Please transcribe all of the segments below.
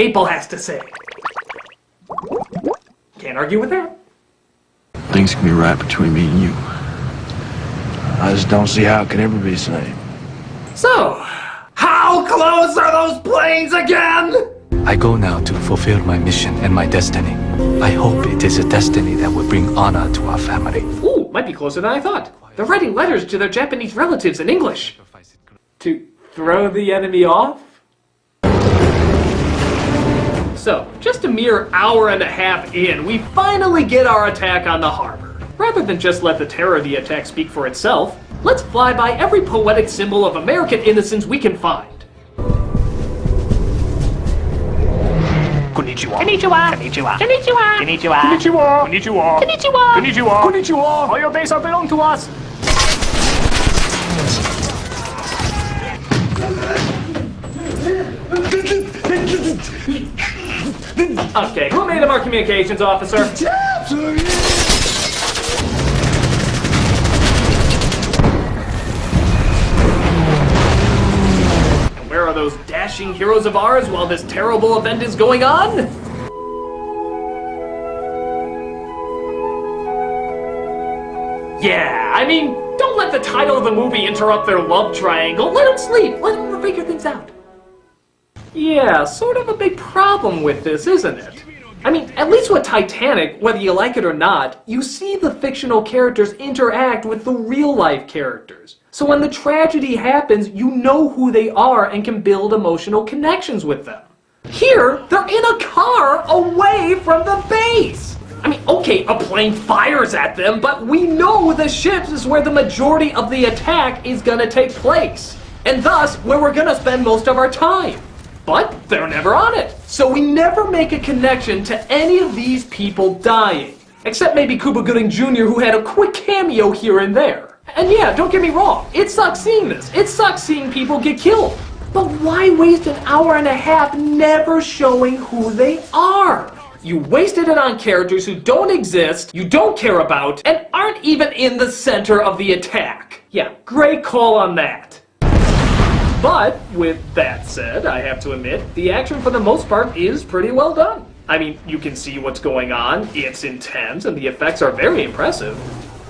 People has to say. Can't argue with that. Things can be right between me and you. I just don't see how it could ever be the same. So, how close are those planes again? I go now to fulfill my mission and my destiny. I hope it is a destiny that will bring honor to our family. Ooh, might be closer than I thought. They're writing letters to their Japanese relatives in English. To throw the enemy off? So, just a mere hour and a half in, we finally get our attack on the harbor. Rather than just let the terror of the attack speak for itself, let's fly by every poetic symbol of American innocence we can find. Konnichiwa. Konnichiwa. Konnichiwa. Konnichiwa. Konnichiwa. Konnichiwa. Konnichiwa. Konnichiwa. Konnichiwa. Konnichiwa. All your base are belong to us. Okay, who made him our communications officer? And where are those dashing heroes of ours while this terrible event is going on? Yeah, I mean, don't let the title of the movie interrupt their love triangle. Let them sleep. Let them figure things out. Yeah, sort of a big problem with this, isn't it? I mean, at least with Titanic, whether you like it or not, you see the fictional characters interact with the real-life characters. So when the tragedy happens, you know who they are and can build emotional connections with them. Here, they're in a car away from the base! I mean, okay, a plane fires at them, but we know the ships is where the majority of the attack is gonna take place. And thus, where we're gonna spend most of our time. But they're never on it. So we never make a connection to any of these people dying. Except maybe Cuba Gooding Jr., who had a quick cameo here and there. And yeah, don't get me wrong, it sucks seeing this. It sucks seeing people get killed. But why waste an hour and a half never showing who they are? You wasted it on characters who don't exist, you don't care about, and aren't even in the center of the attack. Yeah, great call on that. But, with that said, I have to admit, the action for the most part is pretty well done. I mean, you can see what's going on, it's intense, and the effects are very impressive.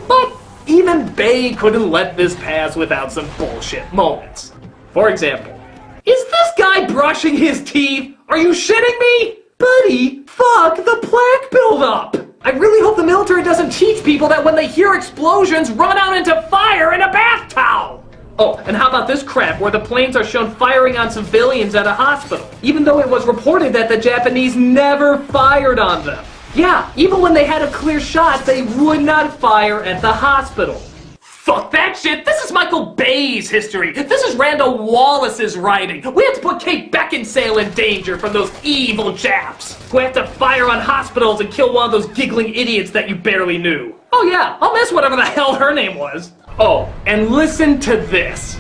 But even Bay couldn't let this pass without some bullshit moments. For example, is this guy brushing his teeth? Are you shitting me? Buddy, fuck the plaque buildup! I really hope the military doesn't teach people that when they hear explosions, run out into fire in a bath towel! Oh, and how about this crap where the planes are shown firing on civilians at a hospital, even though it was reported that the Japanese never fired on them. Yeah, even when they had a clear shot, they would not fire at the hospital. Fuck that shit! This is Michael Bay's history! This is Randall Wallace's writing! We have to put Kate Beckinsale in danger from those evil Japs who have to fire on hospitals and kill one of those giggling idiots that you barely knew. Oh yeah, I'll miss whatever the hell her name was. Oh, and listen to this.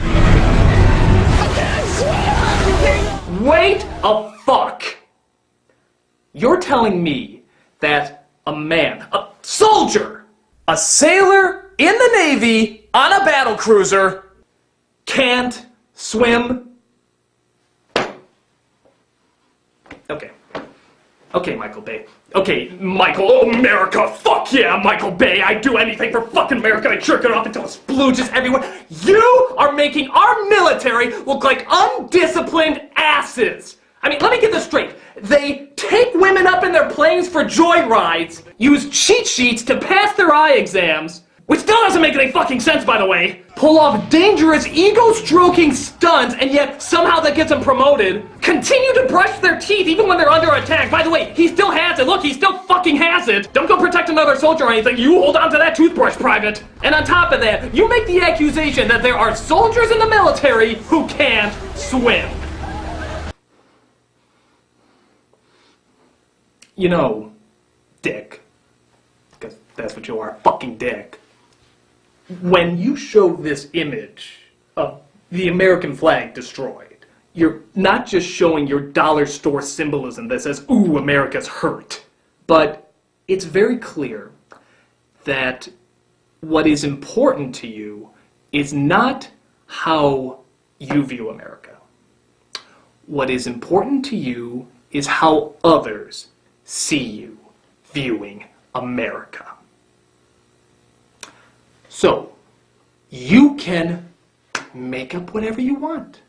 Wait a fuck! You're telling me that a man, a soldier, a sailor in the Navy on a battle cruiser can't swim? Okay. Okay, Michael Bay. Okay, Michael, oh, America, fuck yeah, Michael Bay, I'd do anything for fucking America, I'd jerk it off until it splooges everywhere. You are making our military look like undisciplined asses. I mean, let me get this straight. They take women up in their planes for joyrides, use cheat sheets to pass their eye exams, which still doesn't make any fucking sense, by the way, pull off dangerous ego-stroking stunts, and yet somehow that gets them promoted, continue to brush their teeth even when they're under attack. By the way, he still has it. Look, he still fucking has it. Don't go protect another soldier or anything. You hold on to that toothbrush, Private. And on top of that, you make the accusation that there are soldiers in the military who can't swim. You know, dick, because that's what you are, fucking dick. When you show this image of the American flag destroyed, you're not just showing your dollar store symbolism that says, ooh, America's hurt. But it's very clear that what is important to you is not how you view America. What is important to you is how others see you viewing America. So, you can make up whatever you want.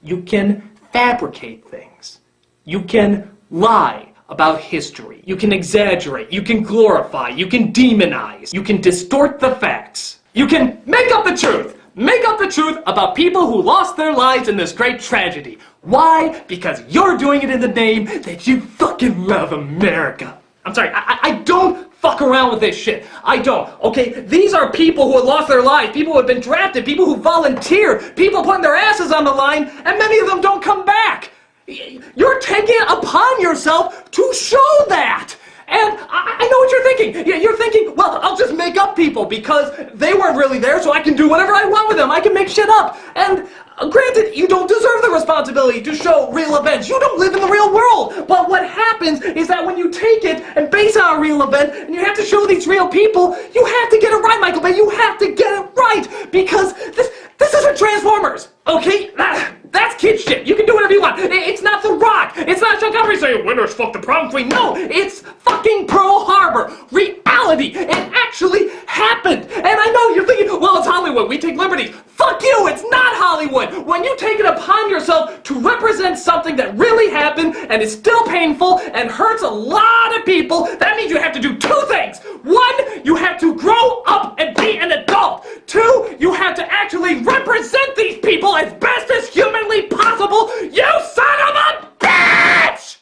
You can fabricate things. You can lie about history. You can exaggerate. You can glorify. You can demonize. You can distort the facts. You can make up the truth. Make up the truth about people who lost their lives in this great tragedy. Why? Because you're doing it in the name that you fucking love America. I'm sorry, I don't fuck around with this shit. I don't, okay? These are people who have lost their lives, people who have been drafted, people who volunteer, people putting their asses on the line, and many of them don't come back. You're taking it upon yourself to show that. And I know what you're thinking. You're thinking, well, I'll just make up people because they weren't really there, so I can do whatever I want with them. I can make shit up. And granted, you don't deserve the responsibility to show real events. You don't live in the real world. But what happens is that when you take it and base it on a real event, and you have to show these real people, you have to get it right, Michael Bay. You have to get it right because this isn't Transformers, okay? That's kid shit. You can do whatever you want. It's not The Rock. It's not Sean Connery saying, winners fuck the prom queen. No, it's fucking Pearl Harbor. Reality. It actually happened. And I know you're thinking, well, it's Hollywood. We take liberties. Fuck you. It's not Hollywood. When you take it upon yourself to represent something that really happened and is still painful and hurts a lot of people, that means you have to do two things. One, you have to grow up and be an adult. Two, you have to actually represent these people as best as humanly possible. You son of a bitch!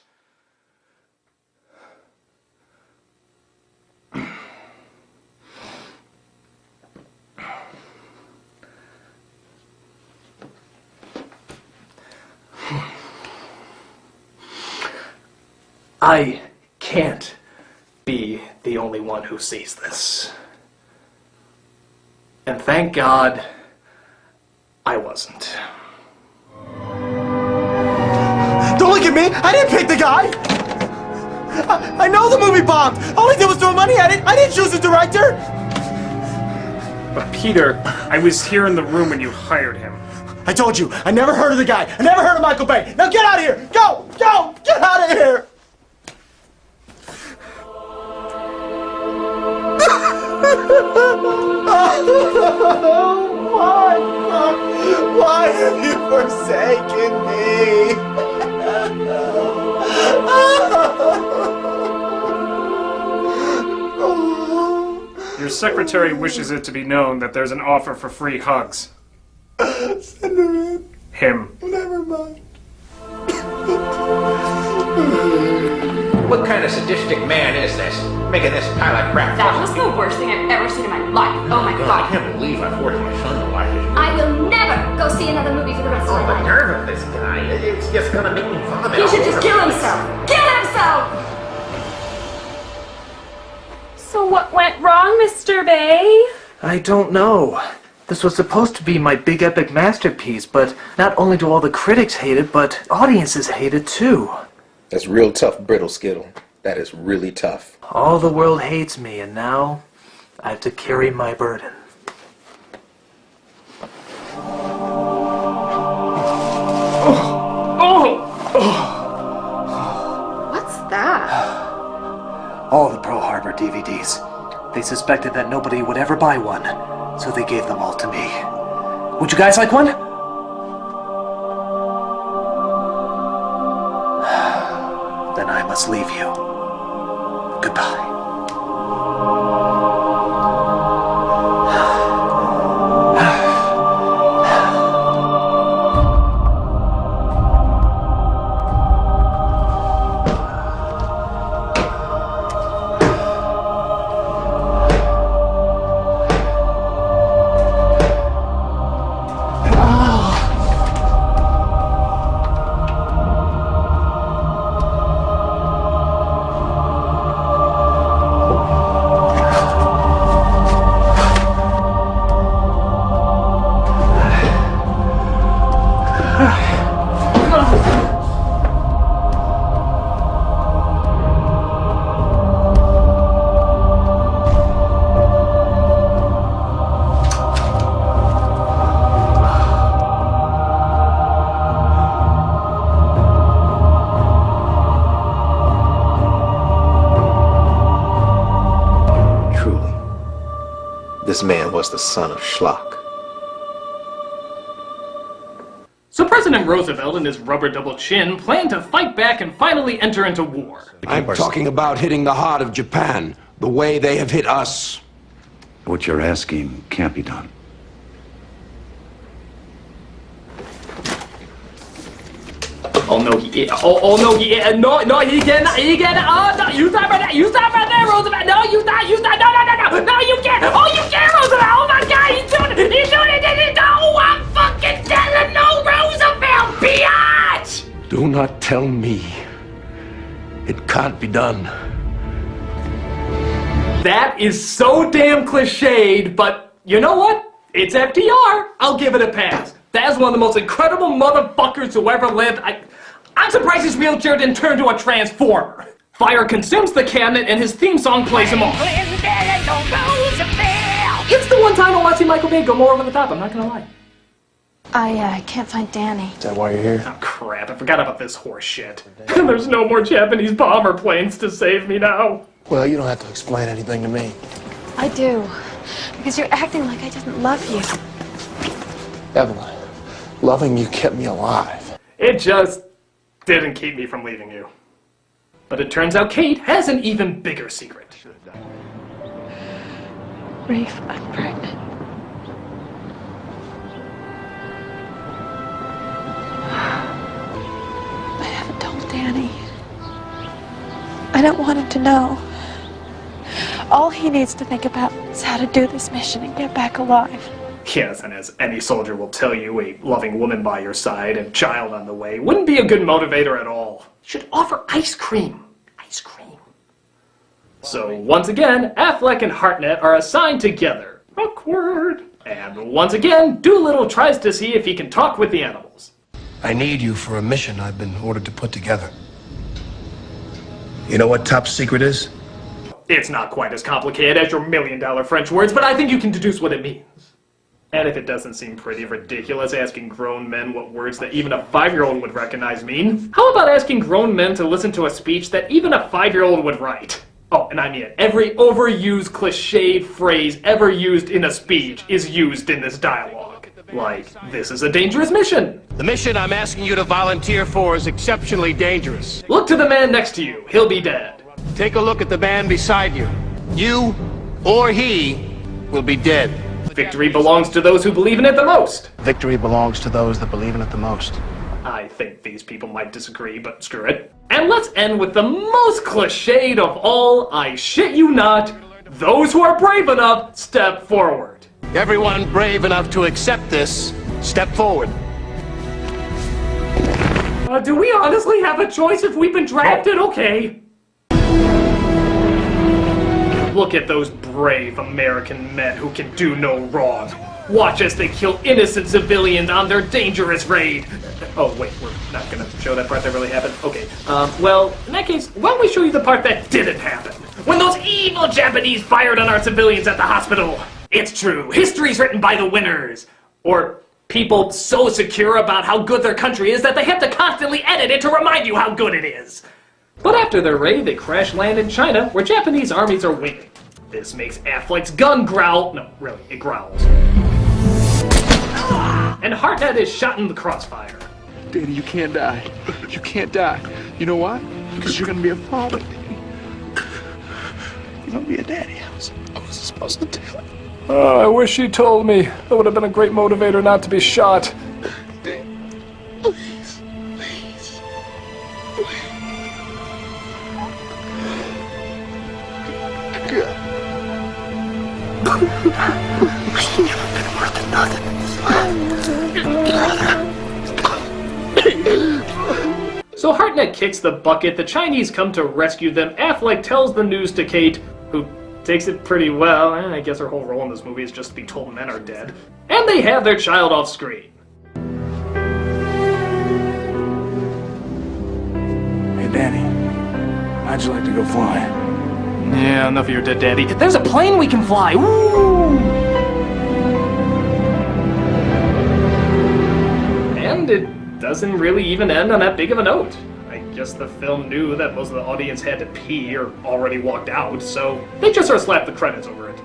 I can't be the only one who sees this. And thank God I wasn't. Don't look at me! I didn't pick the guy! I know the movie bombed! All I did was throw money at it! I didn't choose the director! But Peter, I was here in the room when you hired him. I told you, I never heard of the guy! I never heard of Michael Bay! Now get out of here! Go! Go! Get out of here! Why have you forsaken me? Your secretary wishes it to be known that there's an offer for free hugs. Send her in. Him. Never mind. What kind of sadistic man is this? Making this pile of crap. That was the worst thing I've ever seen in my life. Oh my I god. can't believe I forced my son to watch this. I will never go see another movie for the rest of Oh, my the life. nerve of this guy. It's just gonna make me vomit. He should all just over kill the place. himself. Kill himself! So what went wrong, Mr. Bay? I don't know. This was supposed to be my big epic masterpiece, but not only do all the critics hate it, but audiences hate it too. That's real tough, brittle Skittle. That is really tough. All the world hates me, and now I have to carry my burden. What's that? All the Pearl Harbor DVDs. They suspected that nobody would ever buy one, so they gave them all to me. Would you guys like one? Then I must leave you. Goodbye. This man was the son of Schlock. So President Roosevelt and his rubber double chin plan to fight back and finally enter into war. I'm talking about hitting the heart of Japan, the way they have hit us. What you're asking can't be done. Oh no, he no, he cannot, oh no, you stop right there, Roosevelt, no, you stop, no, you can't, oh, you can't, Roosevelt, oh my god, he's doing it, no, I'm fucking telling no, Roosevelt, biatch! Do not tell me. It can't be done. That is so damn cliched, but you know what? It's FDR, I'll give it a pass. That's one of the most incredible motherfuckers who ever lived. I'm surprised his wheelchair didn't turn to a transformer. Fire consumes the cabinet and his theme song plays him off. It's the one time I want to see Michael Bay go more over the top, I'm not gonna lie. I can't find Danny. Is that why you're here? Oh crap, I forgot about this horse shit. There's no more Japanese bomber planes to save me now. Well, you don't have to explain anything to me. I do. Because you're acting like I didn't love you. Evelyn, loving you kept me alive. It just didn't keep me from leaving you. But it turns out Kate has an even bigger secret. Rafe, I'm pregnant. I haven't told Danny. I don't want him to know. All he needs to think about is how to do this mission and get back alive. Yes, and as any soldier will tell you, a loving woman by your side and child on the way wouldn't be a good motivator at all. You should offer ice cream. Ice cream. So once again, Affleck and Hartnett are assigned together. Awkward. And once again, Doolittle tries to see if he can talk with the animals. I need you for a mission I've been ordered to put together. You know what top secret is? It's not quite as complicated as your $1 million French words, but I think you can deduce what it means. And if it doesn't seem pretty ridiculous asking grown men what words that even a 5-year-old would recognize mean, how about asking grown men to listen to a speech that even a 5-year-old would write? Oh, and I mean it. Every overused, cliched phrase ever used in a speech is used in this dialogue. Like, this is a dangerous mission. The mission I'm asking you to volunteer for is exceptionally dangerous. Look to the man next to you. He'll be dead. Take a look at the man beside you. You or he will be dead. Victory belongs to those who believe in it the most. Victory belongs to those that believe in it the most. I think these people might disagree, but screw it. And let's end with the most cliched of all, I shit you not, those who are brave enough, step forward. Everyone brave enough to accept this, step forward. Do we honestly have a choice if we've been drafted? Okay. Look at those brave American men who can do no wrong. Watch as they kill innocent civilians on their dangerous raid. Oh, wait, we're not gonna show that part that really happened? Okay, well, in that case, why don't we show you the part that didn't happen? When those evil Japanese fired on our civilians at the hospital. It's true, history's written by the winners. Or people so secure about how good their country is that they have to constantly edit it to remind you how good it is. But after their raid, they crash land in China, where Japanese armies are waiting. This makes Affleck's gun growl. No, really, it growls. And Hartnett is shot in the crossfire. Daddy, you can't die. You can't die. You know why? Because you're gonna be a father. You're gonna be a daddy. I wasn't supposed to tell him. Oh, I wish he told me. That would have been a great motivator not to be shot. Please. Please. You've been worth nothing. So Hartnett kicks the bucket, the Chinese come to rescue them, Affleck tells the news to Kate, who takes it pretty well. I guess her whole role in this movie is just to be told men are dead. And they have their child off screen. Hey, Danny. How'd you like to go flying? Yeah, enough of your dead daddy. There's a plane we can fly! Woo! And it doesn't really even end on that big of a note. I guess the film knew that most of the audience had to pee or already walked out, so they just sort of slapped the credits over it.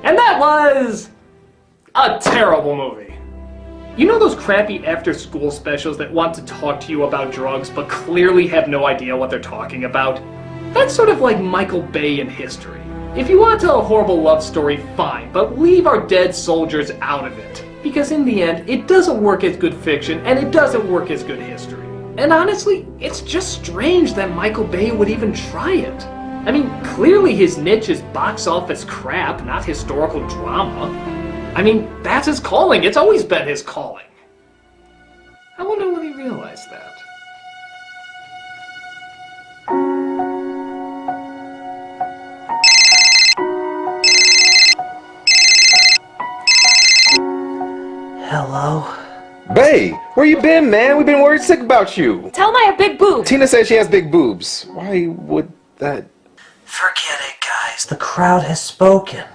And that was a terrible movie. You know those crappy after-school specials that want to talk to you about drugs but clearly have no idea what they're talking about? That's sort of like Michael Bay in history. If you want to tell a horrible love story, fine, but leave our dead soldiers out of it. Because in the end, it doesn't work as good fiction, and it doesn't work as good history. And honestly, it's just strange that Michael Bay would even try it. I mean, clearly his niche is box office crap, not historical drama. I mean, that's his calling. It's always been his calling. I wonder when he realized that. Hello? Bay, where you been, man? We've been worried sick about you. Tell him I have big boobs. Tina says she has big boobs. Why would that... Forget it, guys. The crowd has spoken.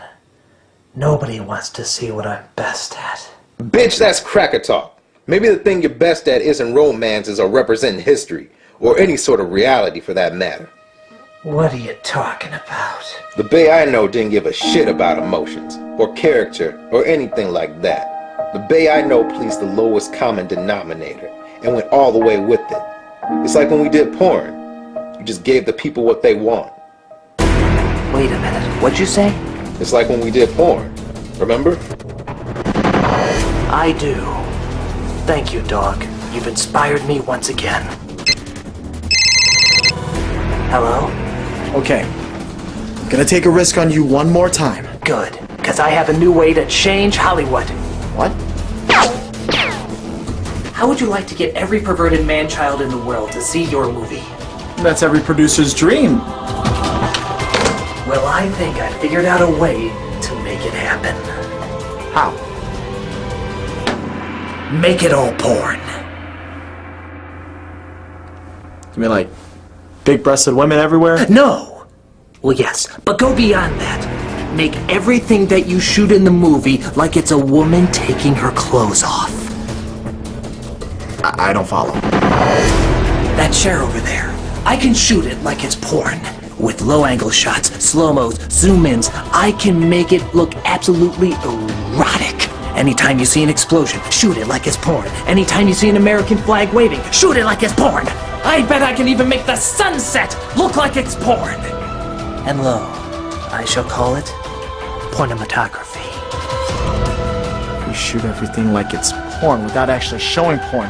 Nobody wants to see what I'm best at. Bitch, that's cracker talk. Maybe the thing you're best at isn't romances or representing history, or any sort of reality for that matter. What are you talking about? The Bay I know didn't give a shit about emotions, or character, or anything like that. The Bay I know pleased the lowest common denominator, and went all the way with it. It's like when we did porn. You just gave the people what they want. Wait a minute. What'd you say? It's like when we did porn. Remember? I do. Thank you, dog. You've inspired me once again. Hello? Okay. I'm gonna take a risk on you one more time. Good, because I have a new way to change Hollywood. What? How would you like to get every perverted man-child in the world to see your movie? That's every producer's dream. Well, I think I figured out a way to make it happen. How? Make it all porn. You mean like big-breasted women everywhere? No! Well, yes, but go beyond that. Make everything that you shoot in the movie like it's a woman taking her clothes off. I don't follow. That chair over there, I can shoot it like it's porn. With low-angle shots, slow-mos, zoom-ins, I can make it look absolutely erotic. Anytime you see an explosion, shoot it like it's porn. Anytime you see an American flag waving, shoot it like it's porn. I bet I can even make the sunset look like it's porn. And lo, I shall call it pornomatography. We shoot everything like it's porn without actually showing porn.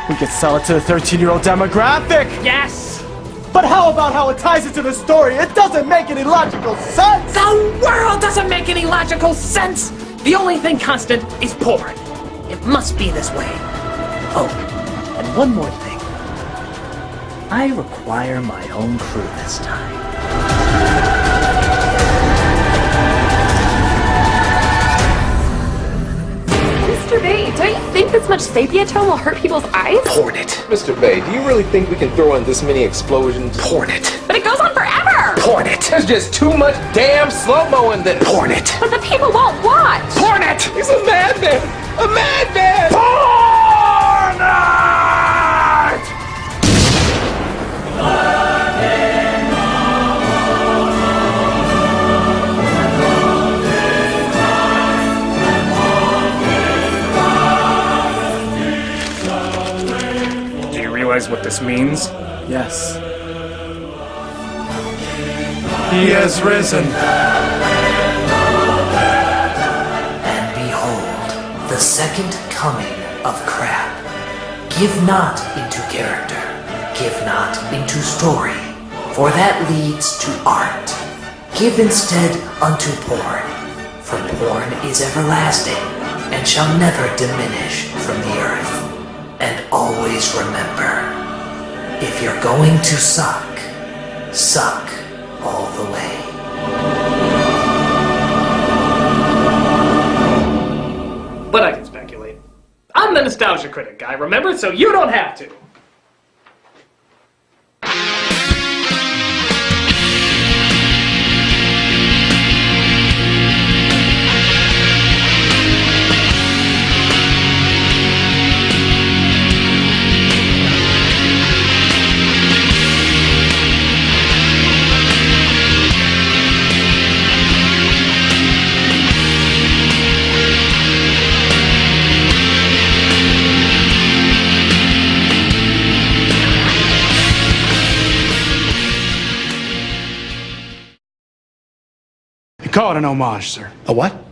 We could sell it to the 13-year-old demographic! Yes! But how about how it ties into the story? It doesn't make any logical sense! The world doesn't make any logical sense! The only thing constant is porn. It must be this way. Oh, and one more thing. I require my own crew this time. Mr. Bay, don't you think this much sepia tone will hurt people's eyes? Porn it. Mr. Bay, do you really think we can throw in this many explosions? Porn it. But it goes on forever! Porn it. There's just too much damn slow-mo in this! Porn it. But the people won't watch! Porn it! He's a madman! A madman! Porn it! Do you realize what this means? Yes. He has risen. And behold, the second coming of crap. Give not into character, give not into story, for that leads to art. Give instead unto porn, for porn is everlasting, and shall never diminish from the earth. And always remember, if you're going to suck, suck all the way. But I can speculate. I'm the nostalgia critic guy, remember? So you don't have to. call it an homage, sir. A what?